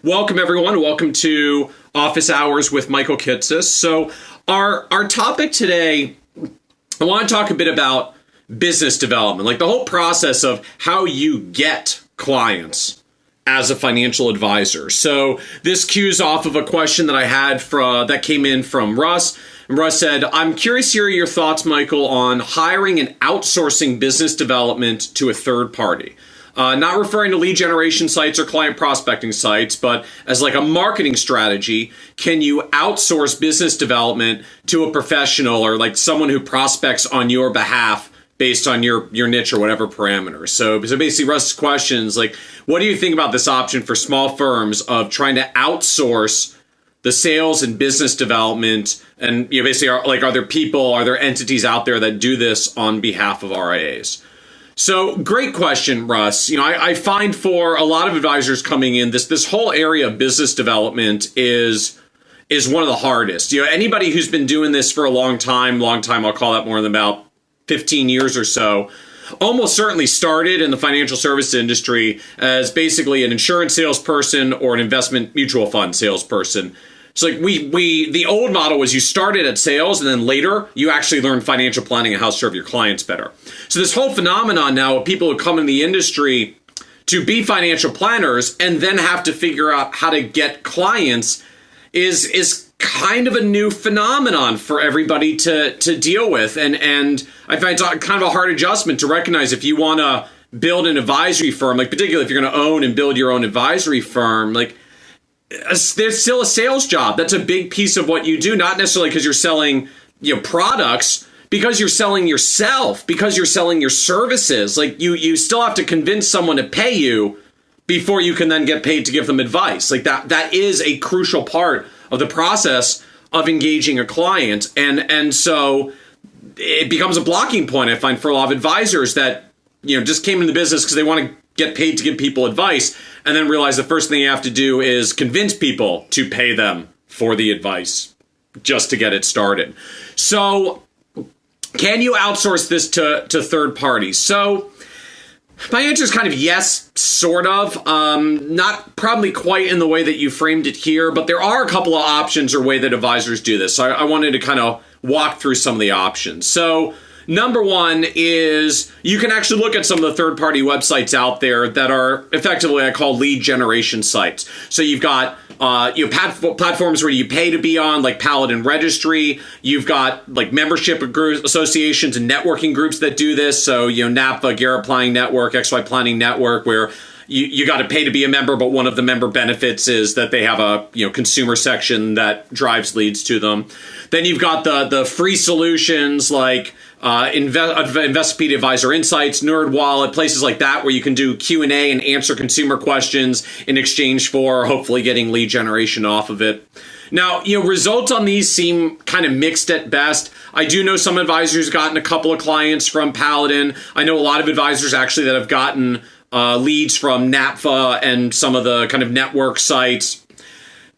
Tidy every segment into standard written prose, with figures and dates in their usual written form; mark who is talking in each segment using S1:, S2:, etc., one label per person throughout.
S1: Welcome, everyone. Welcome to Office Hours with Michael Kitces. So our topic today, I want to talk a bit about business development, like the whole process of how you get clients as a financial advisor. So this cues off of a question that I had that came in from Russ. And Russ said, I'm curious to hear your thoughts, Michael, on hiring and outsourcing business development to a third party. Not referring to lead generation sites or client prospecting sites, but as like a marketing strategy, can you outsource business development to a professional or like someone who prospects on your behalf based on your niche or whatever parameters? So basically Russ's question is like, what do you think about this option for small firms of trying to outsource the sales and business development? And basically are there entities out there that do this on behalf of RIAs? So great question, Russ. I find for a lot of advisors coming in, this whole area of business development is one of the hardest. Anybody who's been doing this for a long time, I'll call that more than about 15 years or so, almost certainly started in the financial services industry as basically an insurance salesperson or an investment mutual fund salesperson. So like the old model was you started at sales and then later you actually learn financial planning and how to serve your clients better. So this whole phenomenon now of people who come in the industry to be financial planners and then have to figure out how to get clients is kind of a new phenomenon for everybody to deal with. And I find it's kind of a hard adjustment to recognize if you want to build an advisory firm, like particularly if you're going to own and build your own advisory firm, like there's still a sales job. That's a big piece of what you do, not necessarily because you're selling products, because you're selling yourself, because you're selling your services. Like you still have to convince someone to pay you before you can then get paid to give them advice. Like that is a crucial part of the process of engaging a client. And so it becomes a blocking point, I find, for a lot of advisors that just came into business because they want to get paid to give people advice, and then realize the first thing you have to do is convince people to pay them for the advice just to get it started. So can you outsource this to third parties? So my answer is kind of yes, sort of. Not probably quite in the way that you framed it here, but there are a couple of options or way that advisors do this. So I wanted to kind of walk through some of the options. So number one is you can actually look at some of the third-party websites out there that are effectively, I call lead generation sites. So you've got platforms where you pay to be on, like Paladin Registry. You've got like membership associations and networking groups that do this. So NAPA, Garrett Planning Network, XY Planning Network, where you got to pay to be a member, but one of the member benefits is that they have a consumer section that drives leads to them. Then you've got the free solutions like Investopedia Advisor Insights, NerdWallet, places like that where you can do Q&A and answer consumer questions in exchange for hopefully getting lead generation off of it. Now, results on these seem kind of mixed at best. I do know some advisors gotten a couple of clients from Paladin. I know a lot of advisors actually that have gotten leads from NAPFA and some of the kind of network sites.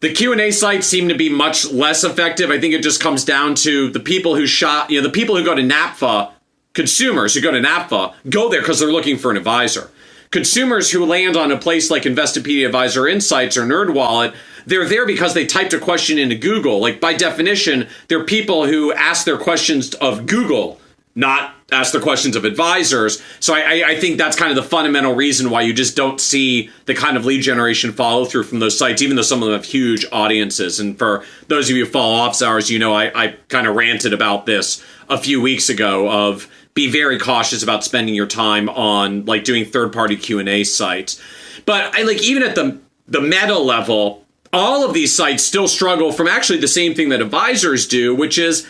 S1: The Q&A sites seem to be much less effective. I think it just comes down to the people who the people who go to NAPFA, consumers who go to NAPFA, go there because they're looking for an advisor. Consumers who land on a place like Investopedia Advisor Insights or NerdWallet, they're there because they typed a question into Google. Like by definition, they're people who ask their questions of Google, not ask the questions of advisors. So I think that's kind of the fundamental reason why you just don't see the kind of lead generation follow through from those sites, even though some of them have huge audiences. And for those of you who follow Office Hours, I kind of ranted about this a few weeks ago of be very cautious about spending your time on like doing third-party Q&A sites. But even at the meta level, all of these sites still struggle from actually the same thing that advisors do, which is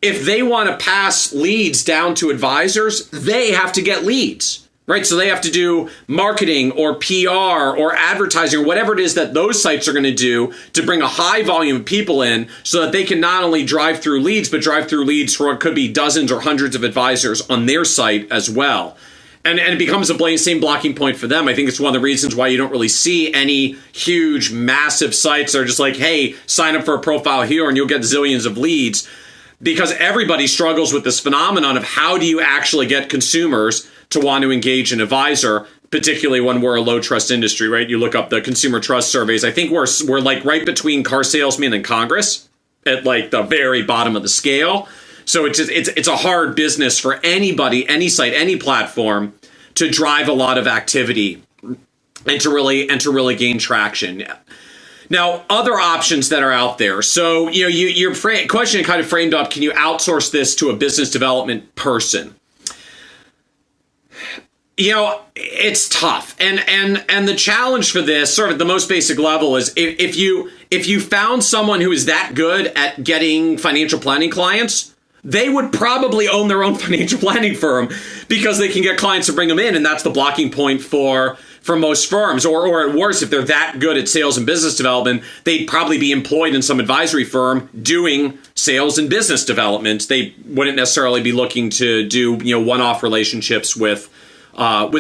S1: if they want to pass leads down to advisors, they have to get leads, right? So they have to do marketing or PR or advertising or whatever it is that those sites are going to do to bring a high volume of people in so that they can not only drive through leads, but drive through leads for what could be dozens or hundreds of advisors on their site as well. And it becomes a same blocking point for them. I think it's one of the reasons why you don't really see any huge, massive sites that are just like, hey, sign up for a profile here and you'll get zillions of leads. Because everybody struggles with this phenomenon of how do you actually get consumers to want to engage an advisor particularly when we're a low trust industry, right? You look up the consumer trust surveys. I think we're like right between car salesmen and Congress at like the very bottom of the scale. So it's a hard business for anybody, any site, any platform to drive a lot of activity and to really gain traction. Now, other options that are out there. So, your question kind of framed up, can you outsource this to a business development person? It's tough. And the challenge for this, sort of the most basic level, is if you found someone who is that good at getting financial planning clients, they would probably own their own financial planning firm because they can get clients to bring them in. And that's the blocking point for most firms. Or at worst, if they're that good at sales and business development, they'd probably be employed in some advisory firm doing sales and business development. They wouldn't necessarily be looking to do, one-off relationships with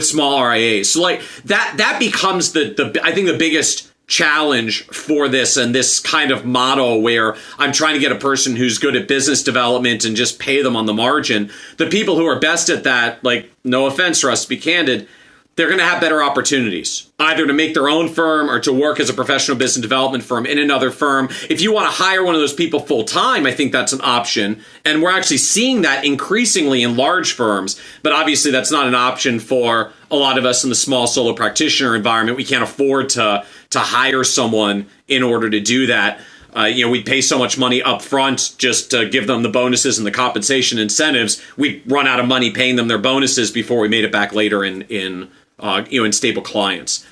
S1: small RIAs. So like that becomes I think the biggest challenge for this and this kind of model where I'm trying to get a person who's good at business development and just pay them on the margin. The people who are best at that, like, no offense for us to be candid, they're going to have better opportunities, either to make their own firm or to work as a professional business development firm in another firm. If you want to hire one of those people full time, I think that's an option. And we're actually seeing that increasingly in large firms. But obviously, that's not an option for a lot of us in the small solo practitioner environment. We can't afford to hire someone in order to do that. We pay so much money up front just to give them the bonuses and the compensation incentives. We run out of money paying them their bonuses before we made it back later in stable clients.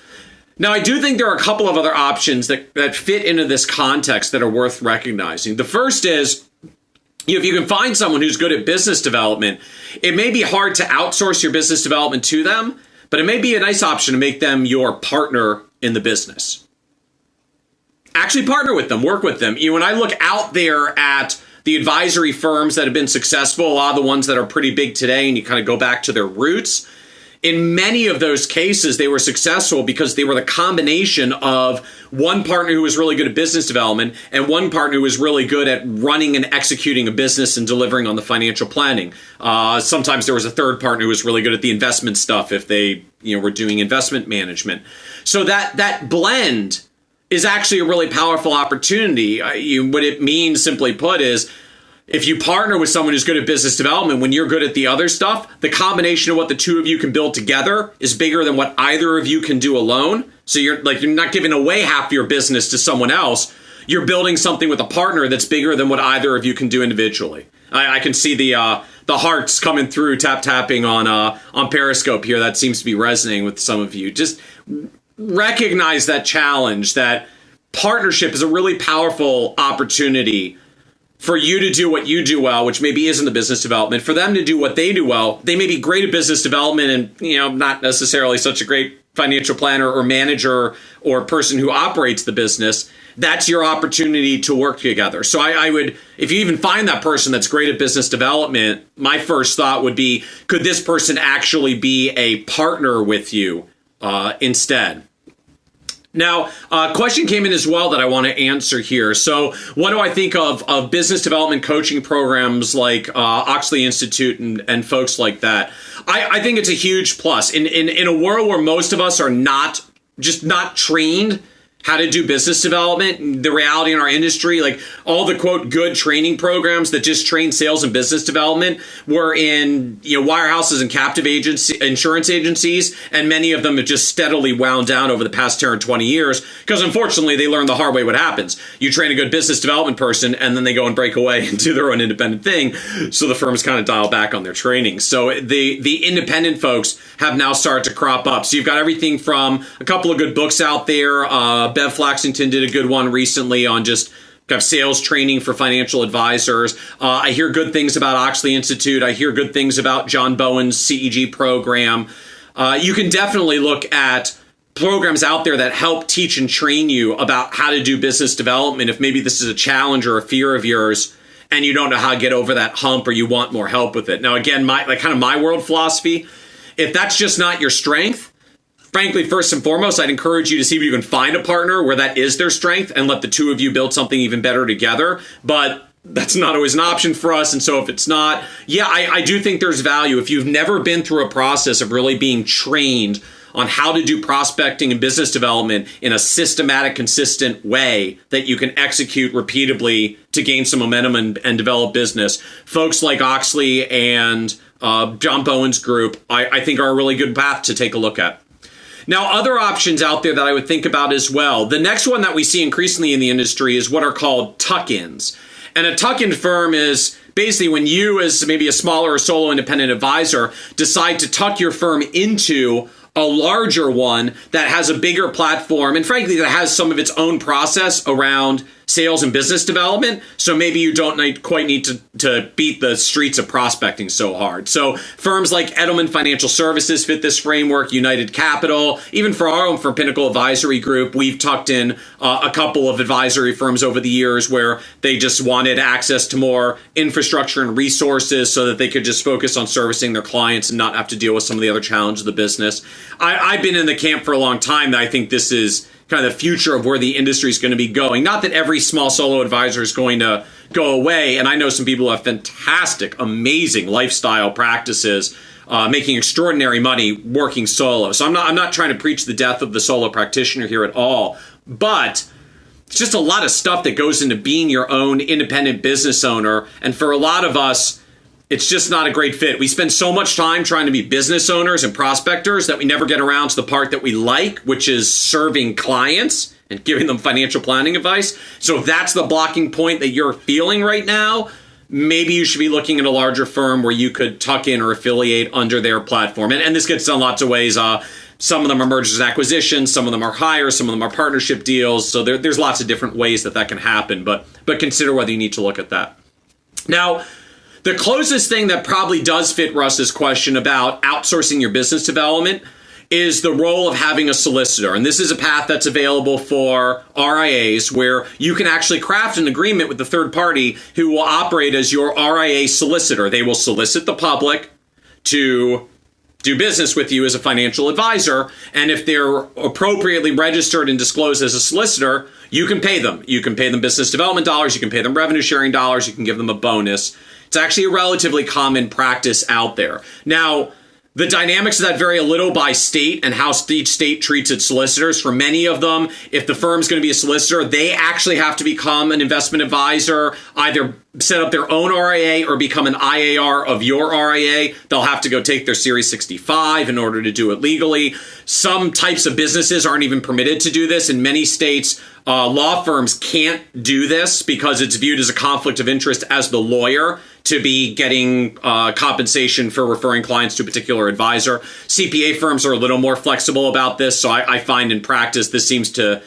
S1: Now, I do think there are a couple of other options that fit into this context that are worth recognizing. The first is, if you can find someone who's good at business development, it may be hard to outsource your business development to them, but it may be a nice option to make them your partner in the business. Actually partner with them, work with them. When I look out there at the advisory firms that have been successful, a lot of the ones that are pretty big today, and you kind of go back to their roots, in many of those cases, they were successful because they were the combination of one partner who was really good at business development and one partner who was really good at running and executing a business and delivering on the financial planning. Sometimes there was a third partner who was really good at the investment stuff if they were doing investment management. So that blend is actually a really powerful opportunity. What it means, simply put, is if you partner with someone who's good at business development, when you're good at the other stuff, the combination of what the two of you can build together is bigger than what either of you can do alone. So you're not giving away half your business to someone else. You're building something with a partner that's bigger than what either of you can do individually. I can see the hearts coming through, tapping on Periscope here. That seems to be resonating with some of you. Just recognize that challenge, that partnership is a really powerful opportunity for you to do what you do well, which maybe isn't the business development, for them to do what they do well. They may be great at business development and, not necessarily such a great financial planner or manager or person who operates the business. That's your opportunity to work together. So I would, if you even find that person that's great at business development, my first thought would be, could this person actually be a partner with you instead? Now, a question came in as well that I want to answer here. So what do I think of business development coaching programs like Oxley Institute and folks like that? I think it's a huge plus. In a world where most of us are not trained how to do business development, the reality in our industry, like all the quote good training programs that just train sales and business development were in wirehouses and captive insurance agencies, and many of them have just steadily wound down over the past 10 or 20 years because unfortunately they learned the hard way what happens. You train a good business development person and then they go and break away and do their own independent thing, so the firms kind of dial back on their training. So the independent folks have now started to crop up. So you've got everything from a couple of good books out there. Bev Flaxington did a good one recently on just kind of sales training for financial advisors. I hear good things about Oxley Institute. I hear good things about John Bowen's CEG program. You can definitely look at programs out there that help teach and train you about how to do business development if maybe this is a challenge or a fear of yours and you don't know how to get over that hump or you want more help with it. Now, again, my world philosophy, if that's just not your strength, frankly, first and foremost, I'd encourage you to see if you can find a partner where that is their strength and let the two of you build something even better together. But that's not always an option for us. And so if it's not, I do think there's value. If you've never been through a process of really being trained on how to do prospecting and business development in a systematic, consistent way that you can execute repeatedly to gain some momentum and develop business. Folks like Oxley and John Bowen's group, I think, are a really good path to take a look at. Now, other options out there that I would think about as well. The next one that we see increasingly in the industry is what are called tuck-ins. And a tuck-in firm is basically when you, as maybe a smaller or solo independent advisor, decide to tuck your firm into a larger one that has a bigger platform and frankly that has some of its own process around sales and business development. So maybe you don't quite need to beat the streets of prospecting so hard. So firms like Edelman Financial Services fit this framework, United Capital, even for our own firm, Pinnacle Advisory Group, we've tucked in a couple of advisory firms over the years where they just wanted access to more infrastructure and resources so that they could just focus on servicing their clients and not have to deal with some of the other challenges of the business. I've been in the camp for a long time that I think this is kind of the future of where the industry is going to be going. Not that every small solo advisor is going to go away. And I know some people who have fantastic, amazing lifestyle practices, making extraordinary money working solo. So I'm not trying to preach the death of the solo practitioner here at all. But it's just a lot of stuff that goes into being your own independent business owner. And for a lot of us, it's just not a great fit. We spend so much time trying to be business owners and prospectors that we never get around to the part that we like, which is serving clients and giving them financial planning advice. So if that's the blocking point that you're feeling right now, maybe you should be looking at a larger firm where you could tuck in or affiliate under their platform. And this gets done lots of ways. Some of them are mergers and acquisitions, some of them are hires, some of them are partnership deals. So there's lots of different ways that can happen, but consider whether you need to look at that. Now, the closest thing that probably does fit Russ's question about outsourcing your business development is the role of having a solicitor. And this is a path that's available for RIAs where you can actually craft an agreement with the third party who will operate as your RIA solicitor. They will solicit the public to do business with you as a financial advisor. And if they're appropriately registered and disclosed as a solicitor, you can pay them. You can pay them business development dollars. You can pay them revenue sharing dollars. You can give them a bonus. It's actually a relatively common practice out there. Now, the dynamics of that vary a little by state and how each state treats its solicitors. For many of them, if the firm's going to be a solicitor, they actually have to become an investment advisor, either set up their own RIA or become an IAR of your RIA. They'll have to go take their Series 65 in order to do it legally. Some types of businesses aren't even permitted to do this. In many states, law firms can't do this because it's viewed as a conflict of interest as the lawyer to be getting compensation for referring clients to a particular advisor. CPA firms are a little more flexible about this. So I find in practice, this seems to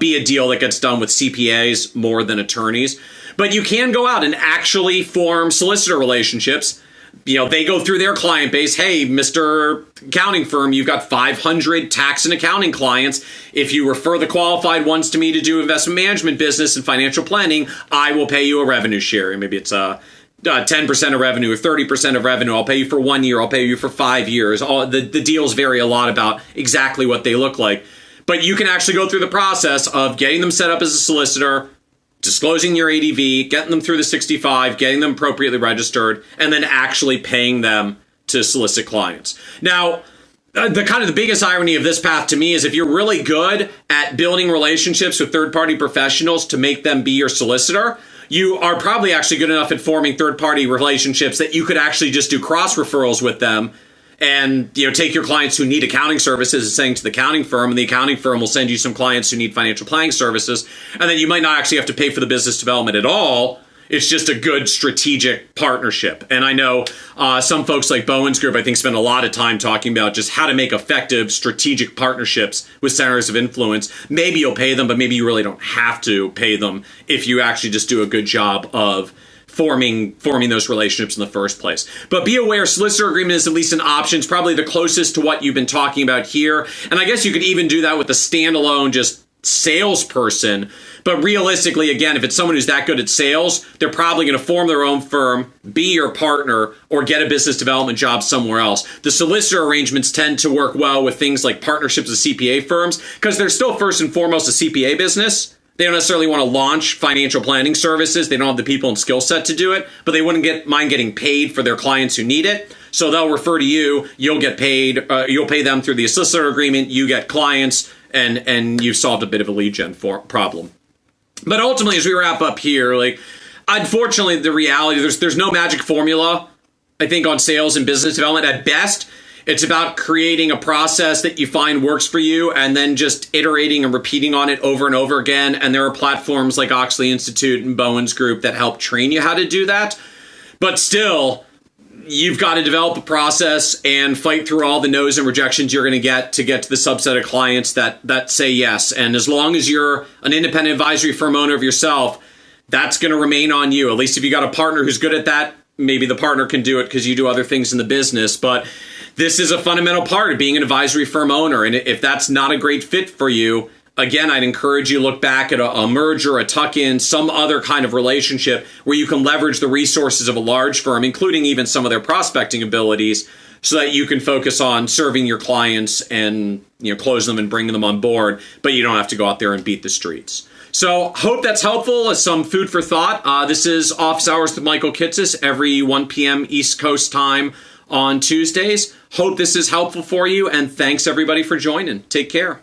S1: be a deal that gets done with CPAs more than attorneys. But you can go out and actually form solicitor relationships. You know, they go through their client base. Hey, Mr. Accounting firm, you've got 500 tax and accounting clients. If you refer the qualified ones to me to do investment management business and financial planning, I will pay you a revenue share. Maybe it's 10% of revenue or 30% of revenue. I'll pay you for 1 year. I'll pay you for 5 years. The deals vary a lot about exactly what they look like. But you can actually go through the process of getting them set up as a solicitor, disclosing your ADV, getting them through the 65, getting them appropriately registered, and then actually paying them to solicit clients. Now, the biggest irony of this path to me is if you're really good at building relationships with third-party professionals to make them be your solicitor, you are probably actually good enough at forming third-party relationships that you could actually just do cross-referrals with them and take your clients who need accounting services and send to the accounting firm, and the accounting firm will send you some clients who need financial planning services, and then you might not actually have to pay for the business development at all. It's just a good strategic partnership. And I know some folks like Bowen's group, I think, spend a lot of time talking about just how to make effective strategic partnerships with centers of influence. Maybe you'll pay them, but maybe you really don't have to pay them if you actually just do a good job of forming those relationships in the first place. But be aware, solicitor agreement is at least an option. It's probably the closest to what you've been talking about here. And I guess you could even do that with a standalone just salesperson. But realistically, again, if it's someone who's that good at sales, they're probably going to form their own firm, be your partner, or get a business development job somewhere else. The solicitor arrangements tend to work well with things like partnerships with CPA firms because they're still first and foremost a CPA business. They don't necessarily want to launch financial planning services. They don't have the people and skill set to do it, but they wouldn't mind getting paid for their clients who need it. So they'll refer to you, you'll get paid, you'll pay them through the solicitor agreement, you get clients, and you've solved a bit of a lead gen problem. But ultimately, as we wrap up here, like, unfortunately, the reality, there's no magic formula, I think, on sales and business development. At best, it's about creating a process that you find works for you and then just iterating and repeating on it over and over again. And there are platforms like Oxley Institute and Bowen's Group that help train you how to do that. But still, you've got to develop a process and fight through all the no's and rejections you're going to get to the subset of clients that say yes. And as long as you're an independent advisory firm owner of yourself, that's going to remain on you. At least if you got a partner who's good at that, maybe the partner can do it because you do other things in the business. But this is a fundamental part of being an advisory firm owner. And if that's not a great fit for you, again, I'd encourage you to look back at a merger, a tuck-in, some other kind of relationship where you can leverage the resources of a large firm, including even some of their prospecting abilities, so that you can focus on serving your clients and close them and bring them on board, but you don't have to go out there and beat the streets. So hope that's helpful as some food for thought. This is Office Hours with Michael Kitces every 1 p.m. East Coast time on Tuesdays. Hope this is helpful for you, and thanks everybody for joining. Take care.